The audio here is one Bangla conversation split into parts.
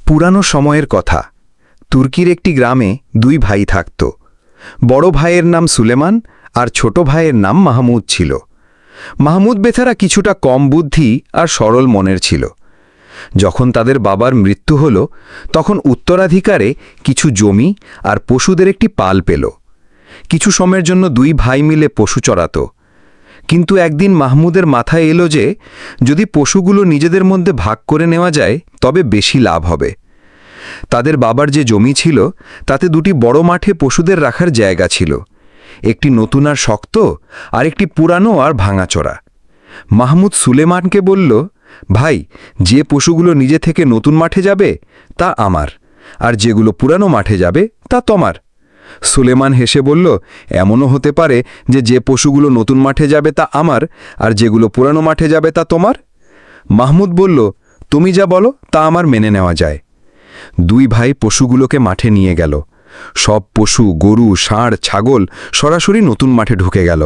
পুরানো সময়ের কথা। তুর্কির একটি গ্রামে দুই ভাই থাকত। বড় ভাইয়ের নাম সুলেমান আর ছোট ভাইয়ের নাম মাহমুদ ছিল। মাহমুদ বেচারা কিছুটা কম বুদ্ধি আর সরল মনের ছিল। যখন তাদের বাবার মৃত্যু হল, তখন উত্তরাধিকারে কিছু জমি আর পশুদের একটি পাল পেল। কিছু সময়ের জন্য দুই ভাই মিলে পশু চড়াত। কিন্তু একদিন মাহমুদের মাথায় এলো যে যদি পশুগুলো নিজেদের মধ্যে ভাগ করে নেওয়া যায় তবে বেশি লাভ হবে। তাদের বাবার যে জমি ছিল তাতে দুটি বড় মাঠে পশুদের রাখার জায়গা ছিল, একটি নতুন আর শক্ত আর একটি পুরানো আর ভাঙাচোরা। মাহমুদ সুলেমানকে বলল, ভাই, যে পশুগুলো নিজে থেকে নতুন মাঠে যাবে তা আমার, আর যেগুলো পুরানো মাঠে যাবে তা তোমার। সুলেমান হেসে বলল, এমনও হতে পারে যে পশুগুলো নতুন মাঠে যাবে তা আমার, আর যেগুলো পুরানো মাঠে যাবে তা তোমার। মাহমুদ বলল, তুমি যা বলো তা আমার মেনে নেওয়া যায়। দুই ভাই পশুগুলোকে মাঠে নিয়ে গেল। সব পশু, গরু, ষাঁড়, ছাগল সরাসরি নতুন মাঠে ঢুকে গেল।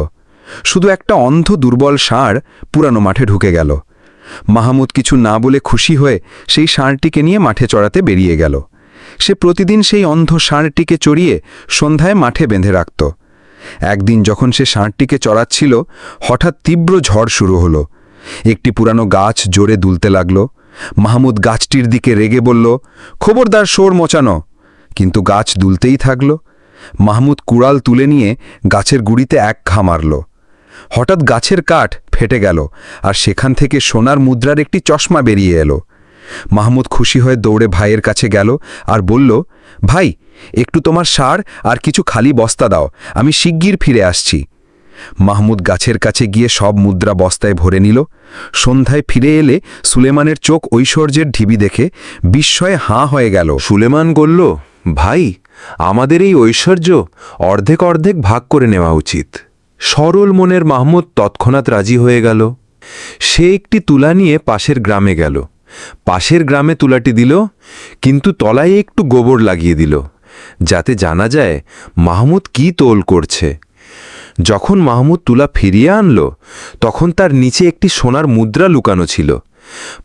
শুধু একটা অন্ধ দুর্বল ষাঁড় পুরানো মাঠে ঢুকে গেল। মাহমুদ কিছু না বলে খুশি হয়ে সেই ষাঁড়টিকে নিয়ে মাঠে চড়াতে বেরিয়ে গেল। সে প্রতিদিন সেই অন্ধ ষাঁড়টিকে চড়িয়ে সন্ধ্যায় মাঠে বেঁধে রাখত। একদিন যখন সে ষাঁড়টিকে চড়াচ্ছিল, হঠাৎ তীব্র ঝড় শুরু হলো। একটি পুরানো গাছ জোরে দুলতে লাগল। মাহমুদ গাছটির দিকে রেগে বলল, খবরদার শোর মোচানো। কিন্তু গাছ দুলতেই থাকল। মাহমুদ কুড়াল তুলে নিয়ে গাছের গুড়িতে এক ঘা মারল। হঠাৎ গাছের কাঠ ফেটে গেল আর সেখান থেকে সোনার মুদ্রার একটি চশমা বেরিয়ে এলো। মাহমুদ খুশি হয়ে দৌড়ে ভাইয়ের কাছে গেল আর বলল, ভাই, একটু তোমার সার আর কিছু খালি বস্তা দাও, আমি শিগগির ফিরে আসছি। মাহমুদ গাছের কাছে গিয়ে সব মুদ্রা বস্তায় ভরে নিল। সন্ধ্যায় ফিরে এলে সুলেমানের চোখ ঐশ্বর্যের ঢিবি দেখে বিস্ময়ে হাঁ হয়ে গেল। সুলেমান বলল, ভাই, আমাদের এই ঐশ্বর্য অর্ধেক অর্ধেক ভাগ করে নেওয়া উচিত। সরল মনের মাহমুদ তৎক্ষণাৎ রাজি হয়ে গেল। সে একটি তুলা নিয়ে পাশের গ্রামে গেল। পাশের গ্রামে তুলাটি দিল, কিন্তু তলায় একটু গোবর লাগিয়ে দিল, যাতে জানা যায় মাহমুদ কি তোল করছে। যখন মাহমুদ তুলা ফিরিয়ে আনল, তখন তার নিচে একটি সোনার মুদ্রা লুকানো ছিল।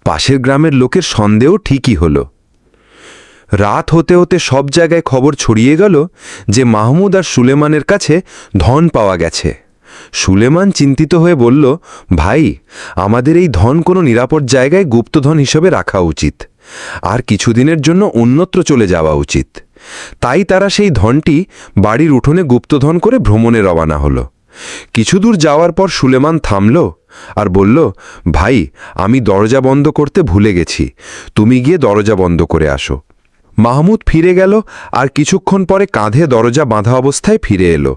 পাশের গ্রামের লোকের সন্দেহ ঠিকই হল। রাত হতে হতে সব জায়গায় খবর ছড়িয়ে গেল যে মাহমুদ আর সুলেমানের কাছে ধন পাওয়া গেছে। সুলেমান চিন্তিত হয়ে বলল, ভাই, আমাদের এই ধন কোনো নিরাপদ জায়গায় গুপ্তধন হিসেবে রাখা উচিত, আর কিছুদিনের জন্য অন্যত্র চলে যাওয়া উচিত। তাই তারা সেই ধনটি বাড়ির উঠোনে গুপ্তধন করে ভ্রমণে রওনা হল। কিছু দূর যাওয়ার পর সুলেমান থামল আর বলল, ভাই, আমি দরজা বন্ধ করতে ভুলে গেছি, তুমি গিয়ে দরজা বন্ধ করে আসো। মাহমুদ ফিরে গেল আর কিছুক্ষণ পরে কাঁধে দরজা বাঁধা অবস্থায় ফিরে এলো।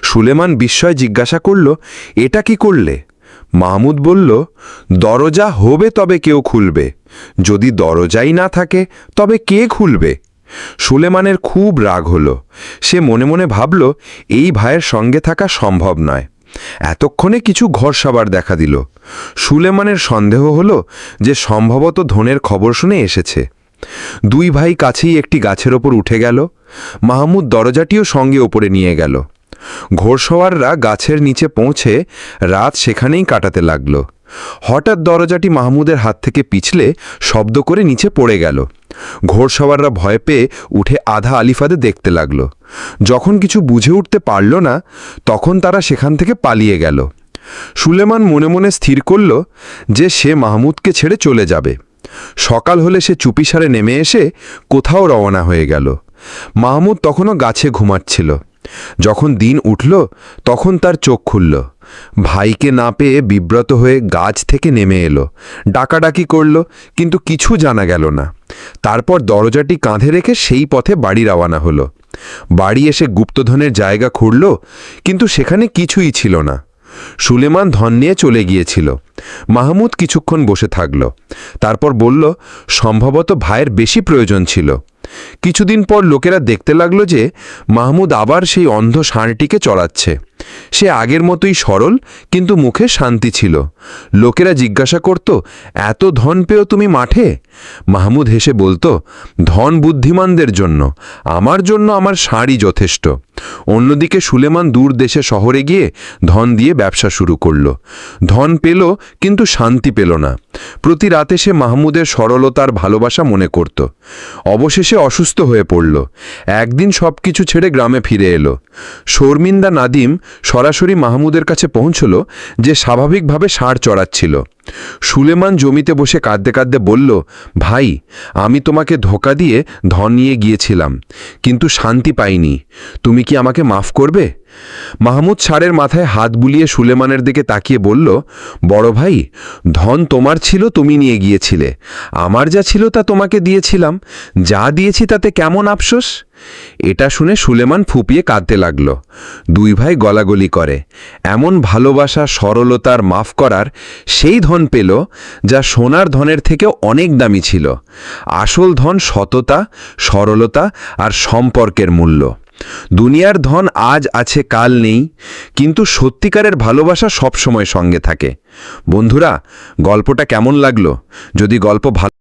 সুলেমান বিস্ময় জিজ্ঞাসা করল, এটা কি করলে? মাহমুদ বলল, দরজা হবে তবে কেউ খুলবে, যদি দরজাই না থাকে তবে কে খুলবে? সুলেমানের খুব রাগ হল। সে মনে মনে ভাবল, এই ভাইয়ের সঙ্গে থাকা সম্ভব নয়। এতক্ষণে কিছু ঘরসাবার দেখা দিল। সুলেমানের সন্দেহ হল যে সম্ভবত ধনের খবর শুনে এসেছে। দুই ভাই কাছেই একটি গাছের ওপর উঠে গেল। মাহমুদ দরজাটিও সঙ্গে ওপরে নিয়ে গেল। ঘোড়সওয়াররা গাছের নিচে পৌঁছে রাত সেখানেই কাটাতে লাগল। হঠাৎ দরজাটি মাহমুদের হাত থেকে পিছলে শব্দ করে নিচে পড়ে গেল। ঘোড়সওয়াররা ভয় পেয়ে উঠে আধা আলিফাদে দেখতে লাগল। যখন কিছু বুঝে উঠতে পারল না, তখন তারা সেখান থেকে পালিয়ে গেল। সুলেমান মনে মনে স্থির করল যে সে মাহমুদকে ছেড়ে চলে যাবে। সকাল হলে সে চুপিসারে নেমে এসে কোথাও রওনা হয়ে গেল। মাহমুদ তখনও গাছে ঘুমাচ্ছিল। যখন দিন উঠল, তখন তার চোখ খুলল। ভাইকে না পেয়ে বিব্রত হয়ে গাছ থেকে নেমে এলো। ডাকাডাকি করল, কিন্তু কিছু জানা গেল না। তারপর দরজাটি কাঁধে রেখে সেই পথে বাড়ি রওনা হলো। বাড়ি এসে গুপ্তধনের জায়গা খুঁড়ল, কিন্তু সেখানে কিছুই ছিল না। সুলেমান ধন নিয়ে চলে গিয়েছিল। মাহমুদ কিছুক্ষণ বসে থাকল। তারপর বলল, সম্ভবত ভাইয়ের বেশি প্রয়োজন ছিল। কিছুদিন পর লোকেরা দেখতে লাগলো যে মাহমুদ আবার সেই অন্ধ ষাঁড়টিকে চড়াচ্ছে। সে আগের মতোই সরল, কিন্তু মুখে শান্তি ছিল। লোকেরা জিজ্ঞাসা করত, এত ধন পেয়েও তুমি মাঠে? মাহমুদ হেসে বলতো, ধন বুদ্ধিমানদের জন্য, আমার জন্য আমার ষাঁড়ই যথেষ্ট। অন্যদিকে সুলেমান দূর দেশে শহরে গিয়ে ধন দিয়ে ব্যবসা শুরু করল। ধন পেল, কিন্তু শান্তি পেল না। প্রতি রাতে সে মাহমুদের সরলতার ভালোবাসা মনে করত। অবশেষে অসুস্থ হয়ে পড়ল। একদিন সবকিছু ছেড়ে গ্রামে ফিরে এলো। শর্মিন্দা নাদিম সরাসরি মাহমুদের কাছে পৌঁছল, যে স্বাভাবিকভাবে ষাঁড় চড়াচ্ছিল। সুলেমান জমিতে বসে কাঁদতে কাঁদতে বলল, ভাই, আমি তোমাকে ধোঁকা দিয়ে ধন নিয়ে গিয়েছিলাম, কিন্তু শান্তি পাইনি। তুমি কি আমাকে মাফ করবে? মাহমুদ ষাঁড়ের মাথায় হাত বুলিয়ে সুলেমানের দিকে তাকিয়ে বলল, বড় ভাই, ধন তোমার ছিল, তুমি নিয়ে গিয়েছিলে। আমার যা ছিল তা তোমাকে দিয়েছিলাম। যা দিয়েছি তাতে কেমন আফসোস? এটা শুনে সুলেমান ফুপিয়ে কাঁদতে লাগল। দুই ভাই গলাগলি করে। এমন ভালোবাসা, সরলতার, মাফ করার সেই ধন পেল যা সোনার ধনের থেকেও অনেক দামি ছিল। আসল ধন সততা, সরলতা আর সম্পর্কের মূল্য। দুনিয়ার ধন আজ আছে, কাল নেই, কিন্তু সত্যিকারের ভালোবাসা সবসময় সঙ্গে থাকে। বন্ধুরা, গল্পটা কেমন লাগলো? যদি গল্প ভালো